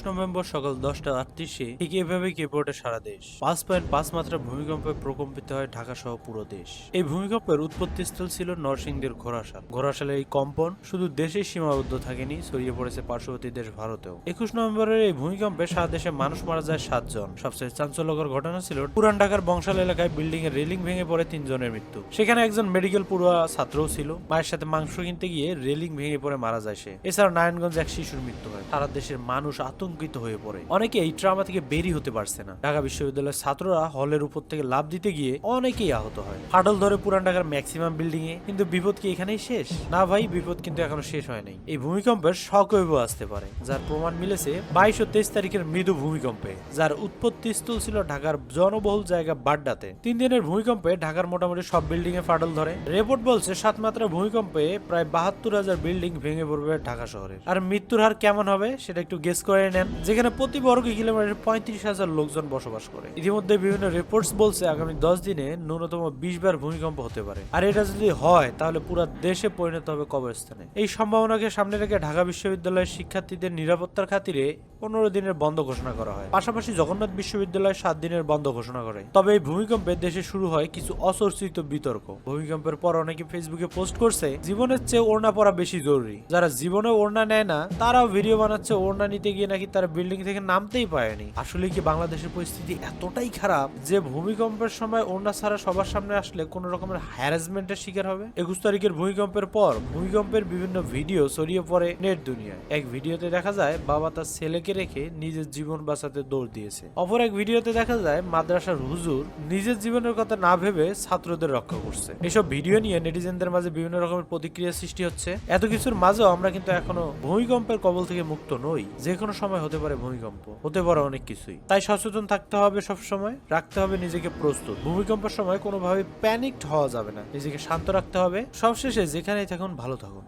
November সকাল 10:38 ঠিক এভাবে কেঁপে ওঠে সারা দেশ। 5.5 মাত্রা ভূমিকম্পে প্রকম্পিত হয় ঢাকা সহ পুরো দেশ। এই ভূমিকম্পের উৎপত্তিস্থল ছিল নরসিংদীর ঘোড়াশাল। ঘোড়াশালের এই কম্পন শুধু দেশেই সীমাবদ্ধ থাকেনি, ছড়িয়ে পড়েছে পার্শ্ববর্তী দেশ ভারতেও। 21 নভেম্বরের এই ভূমিকম্পে সারা দেশে মানুষ মারা যায় 7 জন। সবচেয়ে চাঞ্চল্যকর ঘটনা ছিল পুরান ঢাকার বংশাল এলাকায় বিল্ডিং এর রেলিং ভেঙে পড়ে 3 জনের মৃত্যু। সেখানে একজন মেডিকেল পড়ুয়া ছাত্রও ছিল। মায়ের সাথে মাংস কিনতে গিয়ে রেলিং ভেঙে পড়ে মারা যায় সে। এছাড়া নারায়ণগঞ্জ এক শিশুর মৃত্যু হয়। সারা দেশের মানুষ আতঙ্কিত হয়ে পড়ে। অনেকে এই ট্রামা থেকে বেরিয়ে হতে পারছে না। ঢাকা বিশ্ববিদ্যালয়ের ছাত্ররা হলের উপর থেকে লাফ দিতে গিয়ে অনেকেই আহত হয়। ফাটল ধরে পুরান ঢাকার ম্যাক্সিমাম বিল্ডিং এ। কিন্তু বিপদ কি এখানেই শেষ? না ভাই, বিপদ কিন্তু এখনো শেষ হয় নাই। এই ভূমিকম্পের শকওয়েভও আসতে পারে, যার প্রমাণ মিলেছে 22 ও 23 তারিখের মৃদু ভূমিকম্পে, যার উৎপত্তি স্থল ছিল ঢাকার জনবহুল জায়গা বাড্ডাতে। 3 দিনের ভূমিকম্পে ঢাকার মোটামুটি সব বিল্ডিং এ ফাটল ধরে। রিপোর্ট বলছে 7 মাত্রা ভূমিকম্পে প্রায় 72,000 বিল্ডিং ভেঙে পড়বে ঢাকা শহরের। আর মৃত্যুর হার কেমন হবে সেটা একটু গেস করে নেন, যেখানে প্রতি বর্গ কিলোমিটারে 35,000 লোকজন বসবাস করে। ইতিমধ্যে বিভিন্ন রিপোর্টস বলছে আগামী 10 দিনে ন্যূনতম 20 বার ভূমিকম্প হতে পারে। আর এটা যদি হয় তাহলে পুরো দেশে পরিণত হবে কবরস্থানে। এই সম্ভাবনাকে সামনে রেখে ঢাকা বিশ্ববিদ্যালয়ের শিক্ষার্থীদের নিরাপত্তার খাতিরে 15 দিনের বন্ধ ঘোষণা করা হয়। পাশাপাশি জগন্নাথ বিশ্ববিদ্যালয় 7 দিনের বন্ধ ঘোষণা করে। তবে এই ভূমিকম্পে দেশে শুরু হয় কিছু অচর্চিত বিতর্ক। ভূমিকম্পের পর অনেকে ফেসবুকে পোস্ট করছে জীবনের চেয়ে ওড়না পরা বেশি জরুরি। যারা জীবনে ওড়না নেয় না তারাও ভিডিও বানাচ্ছে ওড়না নিতে গিয়ে নাকি তারা বিল্ডিং থেকে নামতেই পারেনি। আসলে কি বাংলাদেশের পরিস্থিতি এতটাই খারাপ যে ভূমিকম্পের সময় ওড়না ছাড়া সবার সামনে আসলে কোন রকমের হ্যারাসমেন্টের শিকার হবে? 21 তারিখের ভূমিকম্পের পর ভূমিকম্পের বিভিন্ন ভিডিও ছড়িয়ে পড়ে নেট দুনিয়ায়। এক ভিডিওতে দেখা যায় বাবা তার ছেলেকে রেখে নিজের জীবন বাঁচাতে দৌড় দিয়েছে। অপর এক ভিডিওতে দেখা যায় মাদ্রাসার হুজুর নিজের জীবনের কথা না ভেবে ছাত্রদের রক্ষা করছে। এসব ভিডিও নিয়ে নেটিজেনদের মাঝে বিভিন্ন রকমের প্রতিক্রিয়া সৃষ্টি হচ্ছে। এত কিছুর মাঝেও আমরা কিন্তু এখনো ভূমিকম্পের কবল থেকে মুক্ত নই। যে কোনো সময় হতে পারে ভূমিকম্প, হতে পারে অনেক কিছুই। তাই সচেতন থাকতে হবে, সব সময় রাখতে হবে নিজেকে প্রস্তুত। ভূমিকম্পের সময় কোনোভাবে প্যানিকড হওয়া যাবে না, নিজেকে শান্ত রাখতে হবে। সবশেষে যেখানেই থাকুন ভালো থাকুন।